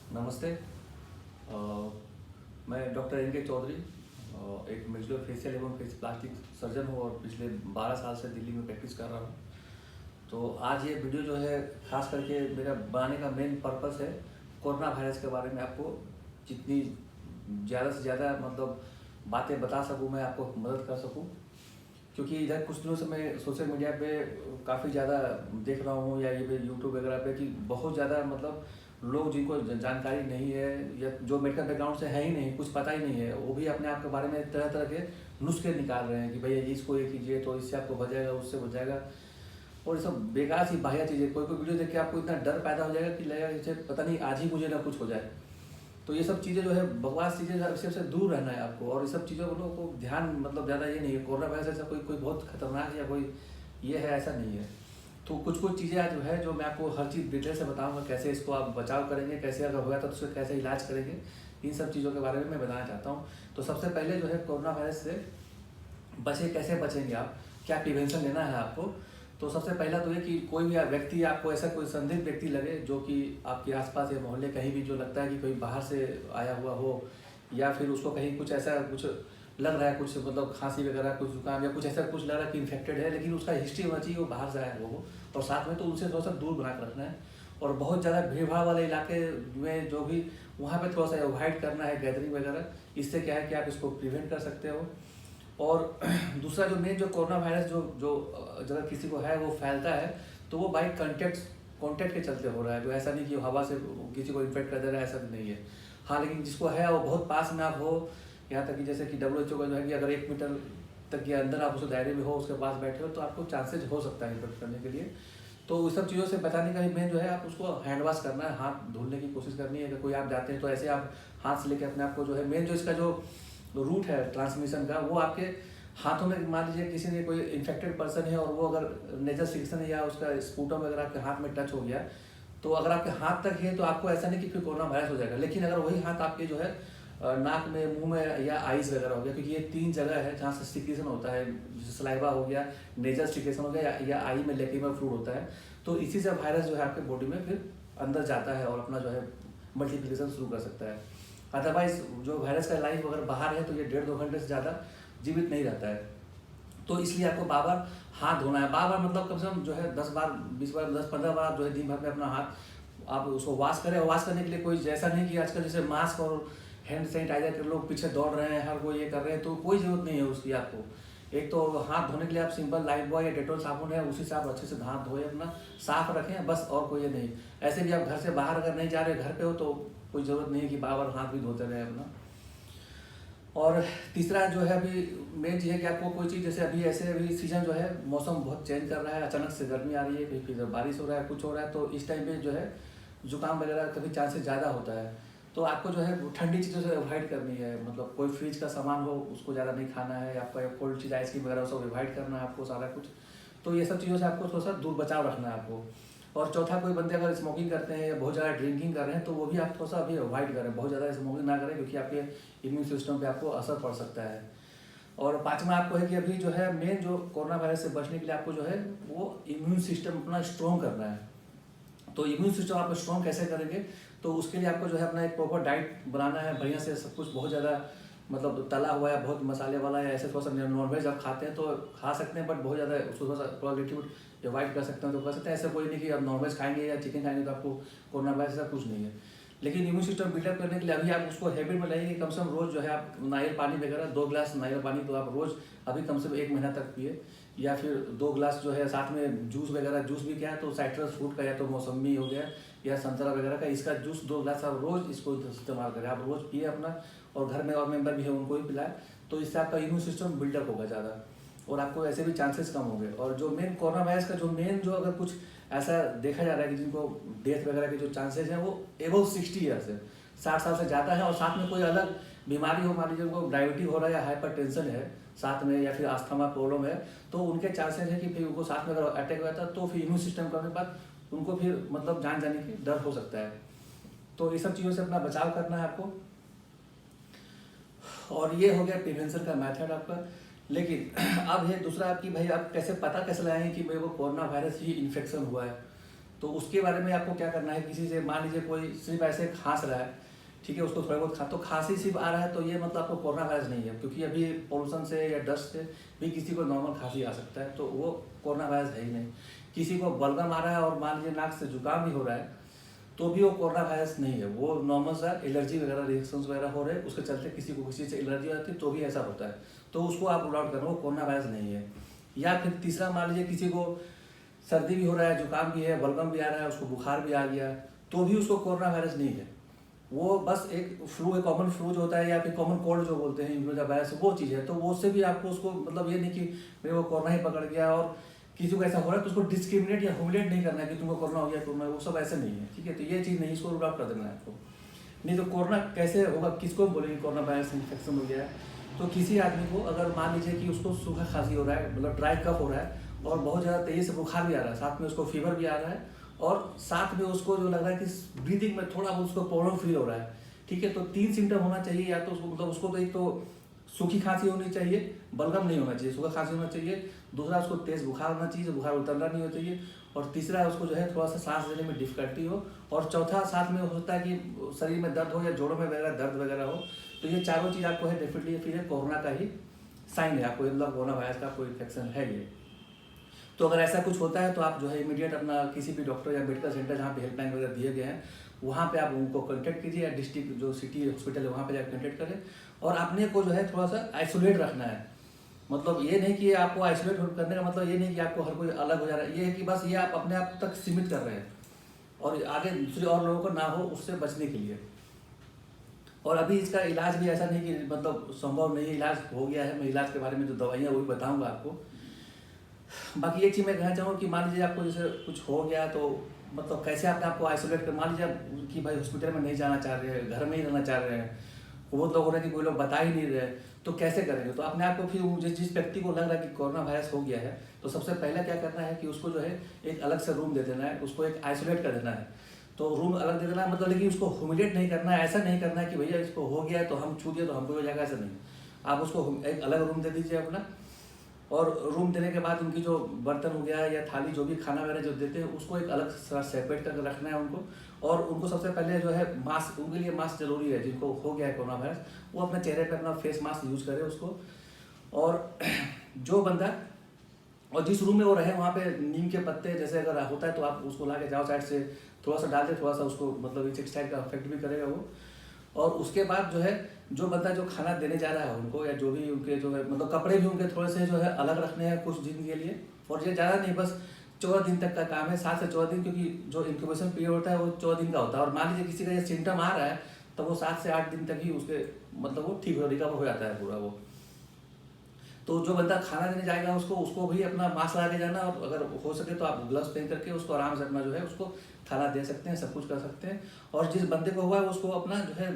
नमस्ते। मैं doctor N के चौधरी, एक मैक्सिलोफेशियल एवं फेस प्लास्टिक सर्जन हूँ और पिछले 12 साल से दिल्ली में प्रैक्टिस कर रहा हूँ। तो आज ये वीडियो जो है खास करके मेरा बनाने का मेन पर्पस है कोरोना वायरस के बारे में आपको जितनी ज़्यादा से ज़्यादा मतलब बातें बता सकूँ, मैं आपको मदद कर सकूँ। क्योंकि इधर कुछ दिनों से मैं सोशल मीडिया पे काफ़ी ज़्यादा देख रहा हूँ या ये यूट्यूब वगैरह पे कि बहुत ज़्यादा मतलब लोग जिनको जानकारी नहीं है या जो मेडिकल बैकग्राउंड से है ही नहीं, कुछ पता ही नहीं है, वो भी अपने आप के बारे में तरह तरह के नुस्खे निकाल रहे हैं कि भैया इसको ये कीजिए तो इससे आपको बच जाएगा, उससे बच जाएगा। और ये सब बेकार सी बाह्य चीज़ें, कोई कोई वीडियो देख के आपको इतना डर पैदा हो जाएगा कि लगेगा जैसे पता नहीं आज ही मुझे ना कुछ हो जाए। तो ये सब चीज़ें जो है बकवास चीज़ें से दूर रहना है आपको, और ये सब चीज़ों को ध्यान मतलब ज़्यादा ये नहीं है। कोरोना वायरस ऐसा कोई कोई बहुत खतरनाक या कोई ये है ऐसा नहीं है। तो कुछ कुछ चीज़ें आज जो है जो मैं आपको हर चीज़ डिटेल से बताऊंगा, कैसे इसको आप बचाव करेंगे, कैसे अगर होगा तो उसको कैसे इलाज करेंगे, इन सब चीज़ों के बारे में मैं बताना चाहता हूँ। तो सबसे पहले जो है कोरोना वायरस से कैसे बचेंगे आप, क्या प्रिवेंशन लेना है आपको। तो सबसे पहला तो ये कि कोई भी व्यक्ति आपको ऐसा कोई संदिग्ध व्यक्ति लगे जो कि आपके आसपास या मोहल्ले कहीं भी जो लगता है कि कोई बाहर से आया हुआ हो, या फिर उसको कहीं कुछ ऐसा कुछ लग रहा है, कुछ मतलब खांसी वगैरह, कुछ जुकाम या कुछ ऐसा कुछ लग रहा है कि इन्फेक्टेड है, लेकिन उसका हिस्ट्री होना चाहिए, वो बाहर से आया है वो। और साथ में तो उनसे थोड़ा सा दूर बना कर रखना है। और बहुत ज़्यादा भीड़ भाड़ वाले इलाके में जो भी वहाँ पे थोड़ा सा अवॉइड करना है गैदरिंग वगैरह। इससे क्या है कि आप इसको प्रिवेंट कर सकते हो। और दूसरा जो मेन जो कोरोना वायरस जो जो अगर किसी को है वो फैलता है तो वो बाई कॉन्टेक्ट के चलते हो रहा है। जो ऐसा नहीं कि हवा से किसी को इन्फेक्ट कर दे रहा है, ऐसा नहीं है। हाँ, लेकिन जिसको है वो बहुत पास में आप हो, यहाँ तक कि जैसे कि WHO का जो है कि अगर 1 मीटर तक के अंदर आप उस दायरे में हो, उसके पास बैठे हो, तो आपको चांसेज हो सकता है इन्फेक्ट करने के लिए। तो उस सब चीज़ों से बचाने का ही मेन जो है आप उसको हैंड वॉश करना है, हाथ धुलने की कोशिश करनी है। अगर कोई आप जाते हैं तो ऐसे आप हाथ से लेके अपने आप को जो है मेन जो इसका जो रूट है ट्रांसमिशन का, वो आपके हाथों में, मान लीजिए किसी ने कोई इन्फेक्टेड पर्सन है और वो अगर नेजल सिक्रेशन या उसका स्पूटम वगैरह आपके हाथ में टच हो गया, तो अगर आपके हाथ तक है तो आपको ऐसा नहीं कि फिर कोरोना वायरस हो जाएगा। लेकिन अगर वही हाथ आपके जो है नाक में, मुंह में या आइज वगैरह हो गया, क्योंकि ये 3 जगह है जहाँ से सिक्रेशन होता है, सलाइवा हो गया, नेजल सिक्रेशन हो गया या आई में लेक्रिमल फ्लूइड होता है। तो इसी से वायरस जो है आपके बॉडी में फिर अंदर जाता है और अपना जो है मल्टीप्लिकेशन शुरू कर सकता है। अदरवाइज जो वायरस का लाइफ अगर बाहर है तो ये 1.5-2 घंटे से ज़्यादा जीवित नहीं रहता है। तो इसलिए आपको बार बार हाथ धोना है। बार बार मतलब कम से कम जो है 10 बार, 20 बार, 10-15 बार आप जो है दिन भर में अपना हाथ आप उसको वॉश करें। और वॉश करने के लिए कोई जैसा नहीं कि आजकल जैसे मास्क और हैंड सैनिटाइजर के लोग पीछे दौड़ रहे हैं, हर कोई ये कर रहे हैं, तो कोई ज़रूरत नहीं है उसकी आपको। एक तो हाथ धोने के लिए आप सिंपल लाइफ बॉय या डेटॉल साबुन है, उसी से आप अच्छे से हाथ धोए, अपना साफ रखें बस, और कोई ये नहीं। ऐसे भी आप घर से बाहर अगर नहीं जा रहे, घर पे हो, तो कोई ज़रूरत नहीं है कि बार बार हाथ भी धोते रहे अपना। और तीसरा जो है अभी मेन चीज़ है कि आपको कोई चीज़, जैसे अभी ऐसे अभी सीज़न जो है मौसम बहुत चेंज कर रहा है, अचानक से गर्मी आ रही है, फिर बारिश हो रहा है, कुछ हो रहा है, तो इस टाइम पे जो है जुकाम वगैरह कभी चांसेस ज़्यादा होता है। तो आपको जो है ठंडी चीज़ों से अवॉइड करनी है, मतलब कोई फ्रिज का सामान हो उसको ज़्यादा नहीं खाना है आपका, कोल्ड चीज़ आइसक्रीम वगैरह सब अवॉइड करना है आपको सारा कुछ। तो ये सब चीज़ों से आपको थोड़ा सा दूर बचाव रखना है आपको। और चौथा, कोई बंदे अगर स्मोकिंग करते हैं या बहुत ज़्यादा ड्रिंकिंग कर रहे हैं तो वो भी आप थोड़ा सा अभी अवॉइड करें, बहुत ज़्यादा स्मोकिंग ना करें, क्योंकि आपके इम्यून सिस्टम पे आपको असर पड़ सकता है। और पाँचवा आपको है कि अभी जो है मेन जो कोरोना वायरस से बचने के लिए आपको जो है वो इम्यून सिस्टम अपना स्ट्रॉन्ग करना है। तो इम्यून सिस्टम आप स्ट्रॉन्ग कैसे करेंगे, तो उसके लिए आपको जो है अपना एक प्रॉपर डाइट बनाना है, बढ़िया से सब कुछ, बहुत ज़्यादा मतलब तला हुआ है, बहुत मसाले वाला है, ऐसे थोड़ा सा नॉनवेज आप खाते हैं तो खा सकते हैं, बट बहुत ज़्यादा उसको थोड़ा सा क्वालिटी अवॉइड कर सकते हैं तो कर सकते हैं। ऐसा कोई नहीं कि आप नॉनवेज खाएंगे या चिकन खाएंगे तो आपको कोरोना वायरस, ऐसा कुछ नहीं है। लेकिन इम्यून सिस्टम बिल्डअप करने के लिए अभी आप उसको हैबिट में लाइए कि कम से कम रोज़ जो है आप नारियल पानी वगैरह 2 गिलास नारियल पानी तो आप रोज़ अभी कम से कम 1 महीना तक पिए। या फिर 2 गिलास जो है साथ में जूस वगैरह, जूस भी क्या है तो साइट्रस फ्रूट का, या तो मौसमी हो गया या संतरा वगैरह का, इसका जूस 2 गिलास आप रोज़ इसको इस्तेमाल करें, आप रोज़ पिए अपना, और घर में और मेंबर भी है उनको भी पिलाएं। तो इससे आपका इम्यून सिस्टम बिल्डअप होगा ज़्यादा, और आपको ऐसे भी चांसेस कम होंगे। और जो मेन कोरोना वायरस का जो मेन जो अगर कुछ ऐसा देखा जा रहा है कि जिनको डेथ वगैरह के जो चांसेस हैं वो एबव 60 ईयर्स है, 60 साल से ज़्यादा है, और साथ में कोई अलग बीमारी हो, मान लीजिए उनको डायबिटीज हो रहा है या हाइपरटेंशन है साथ में, या फिर अस्थमा प्रॉब्लम है, तो उनके चांसेस है कि फिर उनको साथ में अगर अटैक हो जाता है तो फिर इम्यून सिस्टम करने के बाद उनको फिर मतलब जान जाने की डर हो सकता है। तो ये सब चीज़ों से अपना बचाव करना है आपको। और ये हो गया प्रिवेंशन का मेथड आपका। लेकिन अब है दूसरा आपकी, भाई आप कैसे पता कैसे लगाएंगे कि भाई वो कोरोना वायरस ही इन्फेक्शन हुआ है। तो उसके बारे में आपको क्या करना है, किसी से मान लीजिए कोई सिर्फ ऐसे खांस रहा है, ठीक है, उसको थोड़ा बहुत तो खांसी सिर्फ आ रहा है, तो ये मतलब आपको कोरोना वायरस नहीं है, क्योंकि अभी पोल्यूशन से या डस्ट से भी किसी को नॉर्मल खांसी आ सकता है, तो वो कोरोना वायरस है ही नहीं। किसी को बलगम आ रहा है और मान लीजिए नाक से जुकाम भी हो रहा है, तो भी वो कोरोना वायरस नहीं है, वो नॉर्मल सा एलर्जी वगैरह रिएक्शंस वगैरह हो रहे हैं, उसके चलते किसी को किसी से एलर्जी आती है तो भी ऐसा होता है, तो उसको आप रूल आउट करना, वो कोरोना वायरस नहीं है। या फिर तीसरा मान लीजिए किसी को सर्दी भी हो रहा है, जुकाम भी है, बलगम भी आ रहा है, उसको बुखार भी आ गया, तो भी उसको कोरोना वायरस नहीं है, वो बस एक फ्लू है, कॉमन फ्लू जो होता है या फिर कॉमन कोल्ड जो बोलते हैं इन्फ्लुएंजा वायरस, वो चीज़ है। तो वो उससे भी आपको उसको मतलब ये नहीं कि मेरे को कोरोना ही पकड़ गया और किसी को ऐसा हो रहा है तो उसको डिस्क्रिमिनेट या ह्यूमिलेट नहीं करना है कि तुमको कोरोना हो गया, कोरोना, वो सब ऐसे नहीं है, ठीक है। तो ये चीज़ नहीं, इसको रूल आउट कर देना है आपको। नहीं तो कोरोना कैसे होगा, किसको बोलेंगे कोरोना वायरस इन्फेक्शन हो गया है, तो किसी आदमी को अगर मान लीजिए कि उसको सूखा खांसी हो रहा है, मतलब ड्राई कफ हो रहा है और बहुत ज़्यादा तेज़ी से बुखार भी आ रहा है, साथ में उसको फीवर भी आ रहा है और साथ में उसको जो लग रहा है कि ब्रीथिंग में थोड़ा बहुत उसको प्रॉब्लम फील हो रहा है, ठीक है, तो 3 सिम्टम होना चाहिए। या तो उसको मतलब उसको तो एक तो सूखी खांसी होनी चाहिए, बलगम नहीं होना चाहिए, सूखा खांसी होना चाहिए, दूसरा उसको तेज़ बुखार होना चाहिए, बुखार उतरना नहीं होना चाहिए, और तीसरा उसको जो है थोड़ा सा सांस लेने में डिफिकल्टी हो, और चौथा साथ में होता है कि शरीर में दर्द हो या जोड़ों में वगैरह दर्द वगैरह हो। तो ये चारों चीज़ आपको है डेफिनेटली फिर कोरोना का ही साइन है, आपको मतलब कोरोना वायरस का कोई इन्फेक्शन है ये। तो अगर ऐसा कुछ होता है तो आप जो है इमीडिएट अपना किसी भी डॉक्टर या मेडिकल सेंटर जहाँ पे हेल्पलाइन वगैरह दिए गए हैं वहाँ पे आप उनको कॉन्टेक्ट कीजिए, या डिस्ट्रिक्ट जो सिटी हॉस्पिटल है वहाँ पे जाकर कॉन्टेक्ट करें, और अपने को जो है थोड़ा सा आइसोलेट रखना है। मतलब ये नहीं कि आपको आइसोलेट करने का मतलब ये नहीं कि आपको हर कोई अलग हो जा रहा है, ये है कि बस ये आप अपने आप तक सीमित कर रहे हैं और आगे दूसरे और लोगों को ना हो उससे बचने के लिए। और अभी इसका इलाज भी ऐसा नहीं कि मतलब संभव नहीं, इलाज हो गया है, मैं इलाज के बारे में जो दवाइयाँ वो भी बताऊँगा आपको। बाकी एक चीज़ मैं कहना चाहूँगा कि मान लीजिए आपको जैसे कुछ हो गया तो मतलब कैसे अपने आपको आइसोलेट कर, मान लीजिए कि भाई हॉस्पिटल में नहीं जाना चाह रहे हैं, घर में ही रहना चाह रहे हैं, बहुत लोग हो रहे हैं कि कोई लोग बता ही नहीं रहे, तो कैसे करेंगे। तो अपने आप को फिर जिस व्यक्ति को लग रहा है कि कोरोना वायरस हो गया है, तो सबसे पहले क्या करना है कि उसको जो है एक अलग से रूम दे देना है, उसको एक आइसोलेट कर देना है। तो रूम अलग दे देना है मतलब, लेकिन उसको ह्यूमिलेट नहीं करना है, ऐसा नहीं करना है कि भैया इसको हो गया है तो हम छू दिए तो हमको हो जाएगा, ऐसा नहीं। आप उसको एक अलग रूम दे दीजिए अपना, और रूम देने के बाद उनकी जो बर्तन हो गया या थाली जो भी खाना वगैरह जो देते हैं उसको एक अलग सेपरेट करके रखना है उनको। और उनको सबसे पहले जो है मास्क, उनके लिए मास्क जरूरी है, जिनको हो गया है कोरोना वायरस वो अपने चेहरे पे अपना फेस मास्क यूज करे उसको। और जो बंदा और जिस रूम में वो रहे वहाँ पे नीम के पत्ते जैसे अगर होता है तो आप उसको ला के जाओ साइड से थोड़ा सा डाल दे, थोड़ा सा उसको मतलब इस टाइप का इफेक्ट भी करेगा वो। और उसके बाद जो है जो बंदा जो खाना देने जा रहा है उनको, या जो भी उनके जो है मतलब कपड़े भी उनके थोड़े से जो है अलग रखने हैं कुछ दिन के लिए, और ये ज़्यादा नहीं, बस 14 दिन तक का काम है, 7 से 14 दिन, क्योंकि जो इंक्यूबेशन पीरियड होता है वो 14 दिन का होता है। और मान लीजिए किसी का ये सिम्टम आ रहा है तो वो 7 से 8 दिन तक ही उसके मतलब वो ठीक हो रिकवर हो जाता है पूरा वो। तो जो बंदा खाना देने जाएगा उसको भी अपना मास्क लगा के जाना, और अगर हो सके तो आप ग्लव्स पहन करके उसको आराम से अपना जो है उसको खाना दे सकते हैं, सब कुछ कर सकते हैं। और जिस बंदे को हुआ है उसको अपना जो है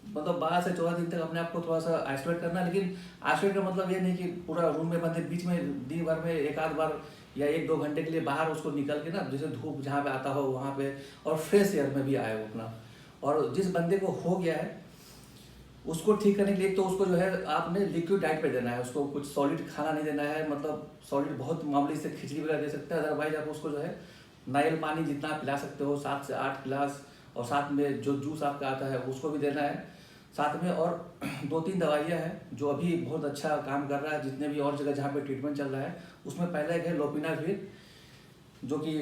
मतलब 12 से 14 दिन तक अपने आप को थोड़ा सा आइसोलेट करना। लेकिन आइसोलेट का मतलब ये नहीं कि पूरा रूम में बंदे, बीच में दिन भर में एक आध बार या 1-2 घंटे के लिए बाहर उसको निकल के ना, जैसे धूप जहाँ पे आता हो वहाँ पे, और फ्रेश एयर में भी आए वो अपना। और जिस बंदे को हो गया है उसको ठीक करने के लिए तो उसको जो है आपने लिक्विड डाइट पे देना है, उसको कुछ सॉलिड खाना नहीं देना है, मतलब सॉलिड बहुत मामूली से खिचड़ी वगैरह दे सकते हैं, अदरवाइज आप उसको जो है नारियल पानी जितना आप पिला सकते हो 7 से 8 गिलास, और साथ में जो जूस आपका आता है उसको भी देना है साथ में। और 2-3 दवाइयाँ हैं जो अभी बहुत अच्छा काम कर रहा है, जितने भी और जगह जहाँ पे ट्रीटमेंट चल रहा है उसमें पहला एक है लोपिनाविर, जो कि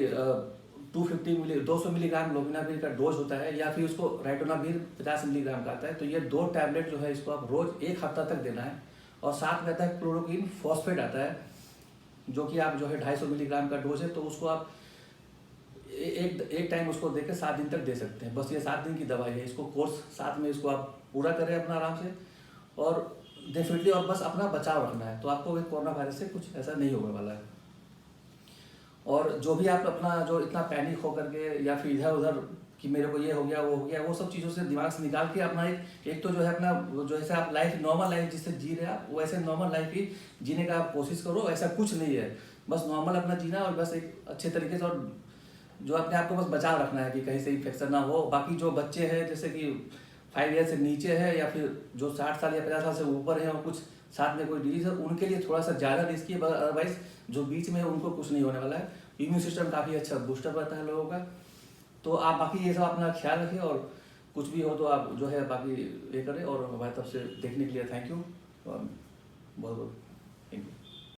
200 मिलीग्राम लोपिनाविर का डोज होता है, या फिर उसको राइटोनाविर 50 मिलीग्राम का आता है। तो ये 2 टैबलेट जो है इसको आप रोज 1 हफ्ता तक देना है। और साथ में आता है क्लोरोक्विन फॉस्फेट आता है, जो कि आप जो है 250 मिलीग्राम का डोज है, तो उसको आप एक टाइम उसको देकर 7 दिन तक दे सकते हैं। बस ये 7 दिन की दवाई है, इसको कोर्स साथ में इसको आप पूरा करें अपना आराम से, और डेफिनेटली और बस अपना बचाव रखना है, तो आपको कोरोना वायरस से कुछ ऐसा नहीं होने वाला है। और जो भी आप अपना जो इतना पैनिक होकर के या फिर इधर उधर कि मेरे को ये हो गया वो हो गया, वो सब चीज़ों से दिमाग से निकाल के अपना एक तो जो है अपना जो जैसे आप लाइफ नॉर्मल लाइफ जिससे जी रहे हैं आप, वैसे नॉर्मल लाइफ ही जीने का आप कोशिश करो। ऐसा कुछ नहीं है, बस नॉर्मल अपना जीना, और बस एक अच्छे तरीके से, और जो अपने आप को बस बचाव रखना है कि कहीं से इन्फेक्शन ना हो। बाकी जो बच्चे हैं जैसे कि 5 ईयर से नीचे है, या फिर जो 60 साल या 50 साल से ऊपर है और कुछ साथ में कोई डिजीज है, उनके लिए थोड़ा सा ज़्यादा रिस्की है, अदरवाइज जो बीच में है उनको कुछ नहीं होने वाला है। इम्यून सिस्टम काफ़ी अच्छा बूस्टअप रहता है लोगों का। तो आप बाकी ये सब अपना ख्याल रखें, और कुछ भी हो तो आप जो है बाकी ये करें। और हमारी तरफ से देखने के लिए थैंक यू बहुत बहुत।